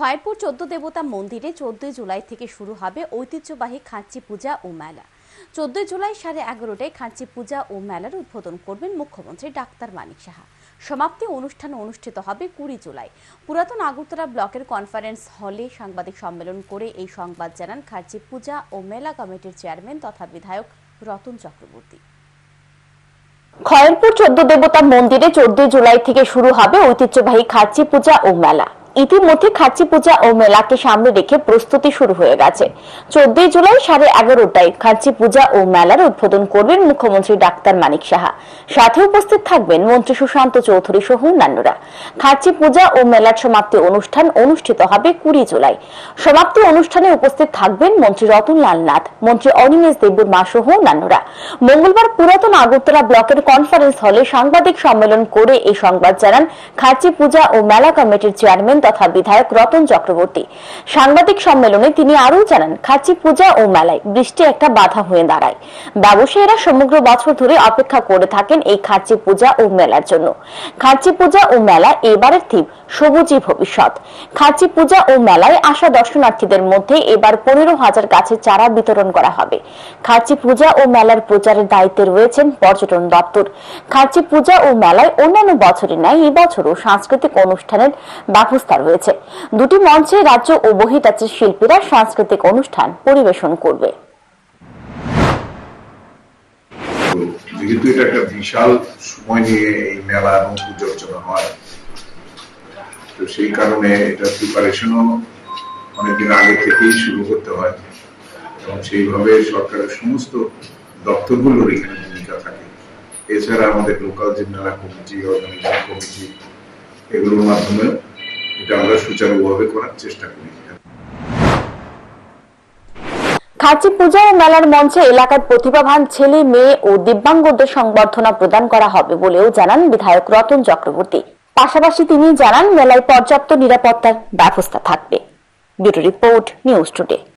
খয়েরপুর ১৪ দেবতা মন্দিরে ১৪ জুলাই থেকে শুরু হবে ঐতিহ্যবাহী খাঁচি পূজা ও মেলা। ১৪ জুলাই 11:30টায় খাঁচি পূজা ও মেলার উদ্বোধন করবেন মুখ্যমন্ত্রী ডাক্তার মানিক সাহা। সমাপ্তি অনুষ্ঠান অনুষ্ঠিত হবে ২০ জুলাই। পুরাতন আগরতলা ব্লকের কনফারেন্স হলে সাংবাদিক সম্মেলন করে এই সংবাদ জানান খাঁচি পূজা ও মেলা কমিটির চেয়ারম্যান তথা বিধায়ক রতন চক্রবর্তী। খয়েরপুর ১৪ দেবতা মন্দিরে ১৪ জুলাই থেকে শুরু হবে ঐতিহ্যবাহী খাঁচি পূজা ও মেলা। ইতিমধ্যে খাঁচি পূজা ও মেলাকে সামনে রেখে প্রস্তুতি শুরু হয়ে গেছে। ১৪ জুলাই 11:30টায় খাঁচি পূজা ও মেলার উদ্বোধন করবেন মুখ্যমন্ত্রী ডাক্তার মানিক সাহা। সাথে উপস্থিত থাকবেন মন্ত্রী সুশান্ত চৌধুরী সহ অন্যান্যরা। খাঁচি পূজা ও মেলার সমাপ্তি অনুষ্ঠান অনুষ্ঠিত হবে ২০ জুলাই। সমাপ্তি অনুষ্ঠানে উপস্থিত থাকবেন মন্ত্রী রতনলাল নাথ, মন্ত্রী অনিমেষ দেববর্মা সহ অন্যান্যরা। মঙ্গলবার পুরাতন আগরতলা ব্লকের কনফারেন্স হলে সাংবাদিক সম্মেলন করে এই সংবাদ জানান খাঁচি পূজা ও মেলা কমিটির চেয়ারম্যান তথা বিধায়ক রতন চক্রবর্তী। সাংবাদিক সম্মেলনে তিনি আরও জানান, খাঁচি পূজা ও মেলায় বৃষ্টি একটা বাধা হয়ে দাঁড়ায়। ব্যবসায়ীরা সমগ্র বছর ধরে অপেক্ষা করে থাকেন এই খাঁচি পূজা ও মেলার জন্য। খাঁচি পূজা ও মেলা এবারের থিম সবুজই ভবিষ্যৎ। খাঁচি পূজা ও মেলায় আসা দর্শনার্থীদের মধ্যে এবার ১৫,০০০ গাছের চারা বিতরণ করা হবে। খাঁচি পূজা ও মেলার প্রচারের দায়িত্বে রয়েছেন পর্যটন দপ্তর। খাঁচি পূজা ও মেলায় অন্যান্য বছরের ন্যায় এবছরও সাংস্কৃতিক অনুষ্ঠানের ব্যবস্থা রয়েছে। দুটি মঞ্চে রাজ্য ও বহিরাজ্যের শিল্পীরা সাংস্কৃতিক অনুষ্ঠান পরিবেশন করবে। যেহেতু এটা একটা বিশাল সময় নিয়ে এই মেলা এবং পুজো অর্চনা হয়, তো সেই কারণে এটা প্রিপারেশনও অনেকদিন আগে থেকেই শুরু করতে হয় এবং সেইভাবে সরকারের সমস্ত দপ্তরগুলোর এখানে ভূমিকা থাকে। এছাড়া আমাদের লোকাল যে মেলা কমিটি, অর্গানাইজিং কমিটি, এগুলোর মাধ্যমে এটা আমরা সুচারুভাবে করার চেষ্টা করি। খাঁচি পূজা ও মেলার মঞ্চে এলাকার প্রতিভাবান ছেলে, মেয়ে ও দিব্যাঙ্গদের সংবর্ধনা প্রদান করা হবে বলেও জানান বিধায়ক রতন চক্রবর্তী। পাশাপাশি তিনি জানান, মেলায় পর্যাপ্ত নিরাপত্তার ব্যবস্থা থাকবে। Bureau report, news today.